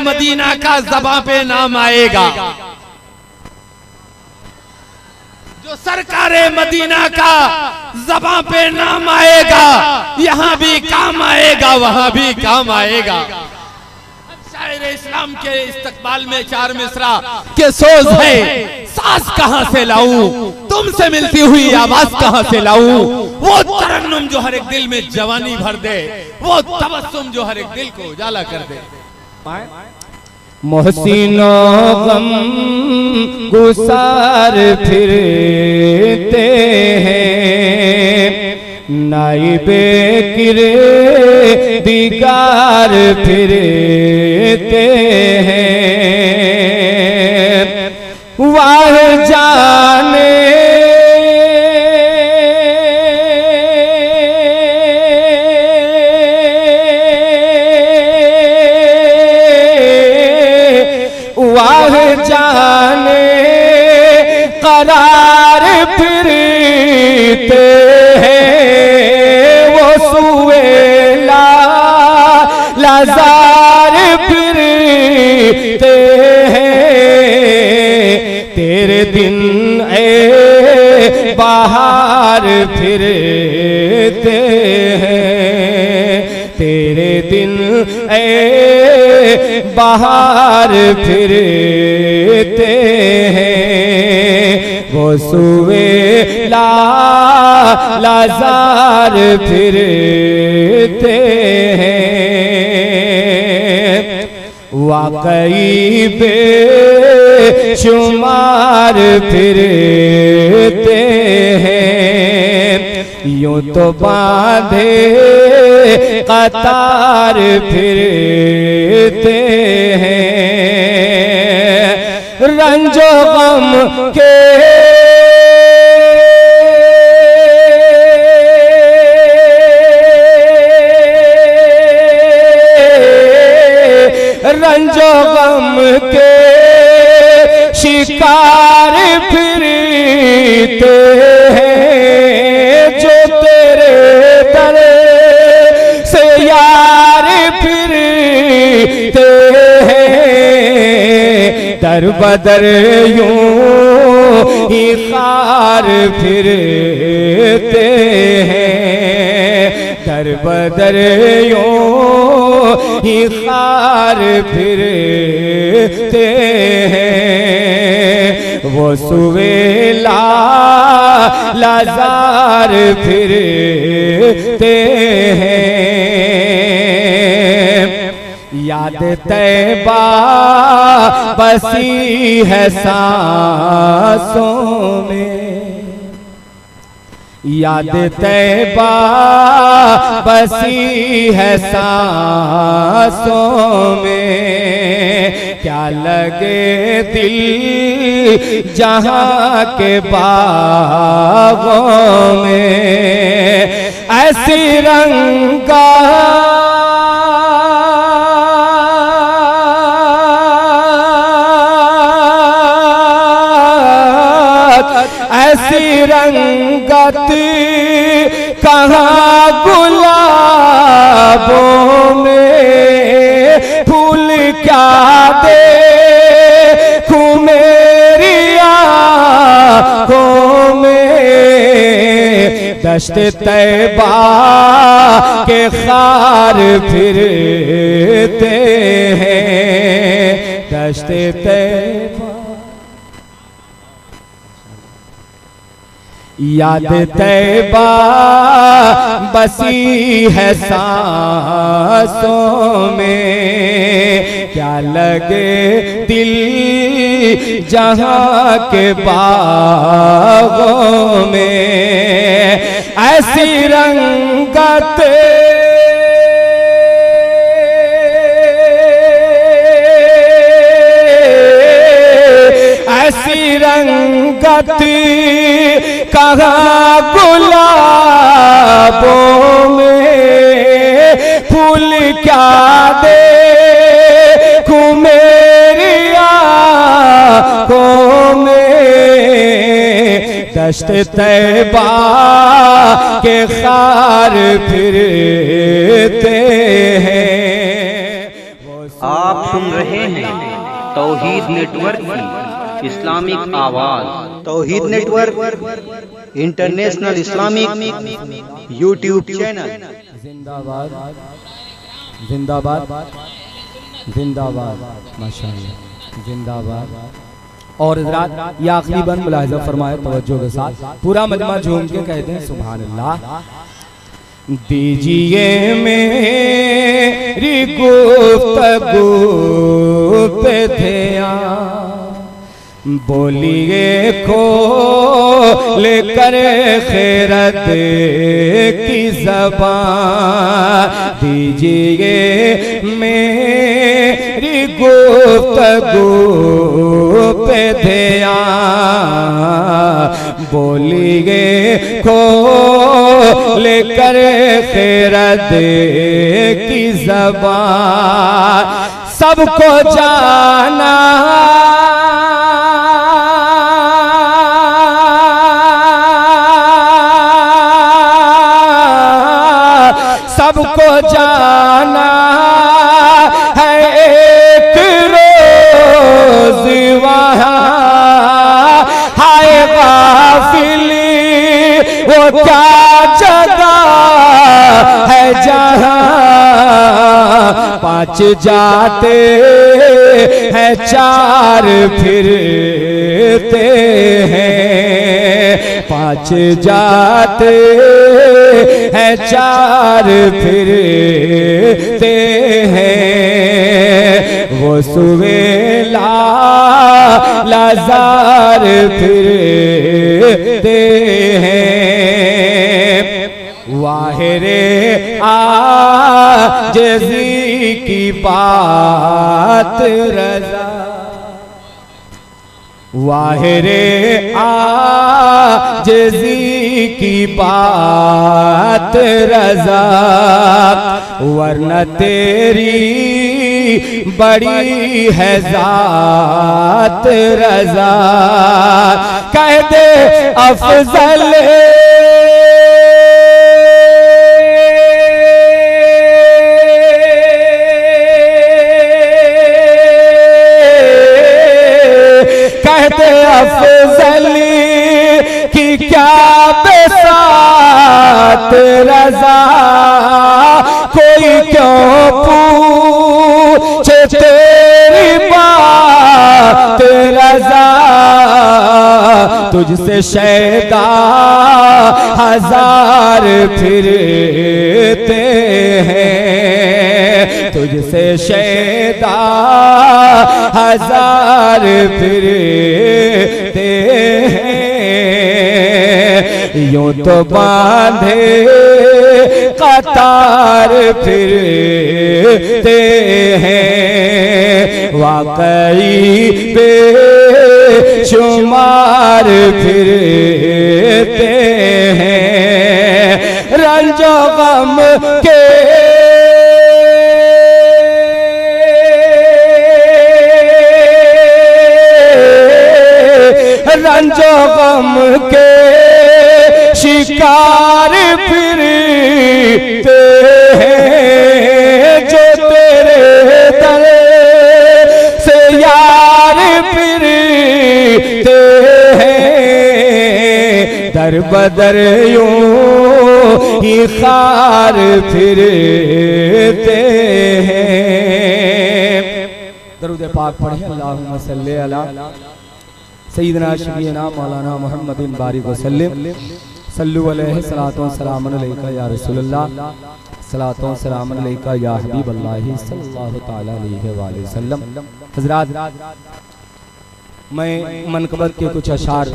Medina का ज़बां पे नाम आएगा, जो सरकारे मदीना का ज़बां पे नाम आएगा, यहाँ भी काम आएगा वहां भी काम आएगा। शायर इस्लाम के इस्तकबाल में 4 मिसरा के सोज है, सास कहां से लाऊं, तुमसे मिलती हुई आवाज कहां से लाऊं, वो तरन्नुम जो हर एक दिल में जवानी भर दे, वो तबस्सुम जो हर एक दिल को उजाला कर दे। मोहसिनो गम गुसार फिरते हैं, नाइबे किरे दिगार फिरते हैं, वाह जाने जाने करार फिरते हैं, वो सुएला लाजार फिरते हैं, तेरे दिन ए बाहर फिरते हैं, तेरे दिन ए बाहर फिरते हैं, वो सुए लाजार फिरते हैं, वाकई बेशुमार फिरते हैं, यूं तो बांधे कतार फिरते हैं, रंजो गम के रंजो गम के शिकार फिरते हैं, जो तेरे दर से यार फिरते हैं, दर बदर यूं ही खार फिरते हैं, दर बदर यूं ही खार फिरते हैं, वो सुवेला लाजार फिरते हैं, याद तैबा बसी है सांसों में, याद तैबा बसी है सांसों में, क्या लगे दिल जहां के बागों में, ऐसी रंगा ऐसी रंगत कहाँ गुलाबों में, फूल क्या देखूं मेरी आँखों में, दश्त तैबा के खार फिरते हैं, दश्त तैबा याद तैबा बसी है सांसों में, क्या लगे दिल जहां के बागों में, ऐसी रंगत ऐसी रंगत कहाँ गुलाबों में, फूल क्या देखूं मेरी आँखों में, दश्त तैबा के खार फिरते हैं। आप सुन रहे हैं तौहीद नेटवर्क की इस्लामिक आवाज़। Tauheed network international Islamic YouTube channel. जिंदाबाद जिंदाबाद जिंदाबाद, माशाअल्लाह जिंदाबाद। और हज़रात ये आखिरी बंद मुलाहिज़ा फरमाए तवज्जो के साथ, पूरा मजमा झूम के कहते हैं सुभान अल्लाह। दीजिए मेरी गुफ्तगू पे ध्यान, बोलिए खोलकर खैरत की ज़बान, दीजिए मेरी गुफ्तगू पे ध्यान, बोलिए खोलकर खैरत की ज़बान। सबको जाना सबको जाना है एक रोज वहाँ, हाय गाफिली वो क्या जगह है जहाँ पांच जाते हैं चार फिरते हैं, पांच जाते हैं चार फिरते हैं, वो सुवेला लाज़ार फिरते हैं। वाहिरे आजिज़ी की बात रज़ा, वाहिरे आजिज़ी की बात रज़ा, वरना तेरी बड़ी है ज़ात रज़ा। कह दे अफज़ल अफज़ली की क्या बेसात रज़ा, कोई क्यों पूछे तेरी बात रज़ा, तुझसे शैदा हजार फिरते हैं, तुझसे शैदा हजार फिरते हैं। यूं तो बांधे कतार फिरते हैं, वाकई बेशुमार फिरते हैं। रंजो गम के रंजो गम के शिकार फिरते हैं, जो तेरे दर से यार फिरते हैं, दर बदर यूं ही खार फिरते हैं। दरूद पाक पढ़े अल्लाहुम्मा सल्ली अला सय्यिदना शफीना मौलाना मुहम्मदिन बारिक वसल्लम, सल्लु अलैहि सलातो सलामुन अलैका या रसूलल्लाह, सलातो सलामुन अलैका या हबीबल्लाह सल्लल्लाहु तआला अलैहि वसल्लम। हज़रात, मैं मनक़बत के कुछ अशार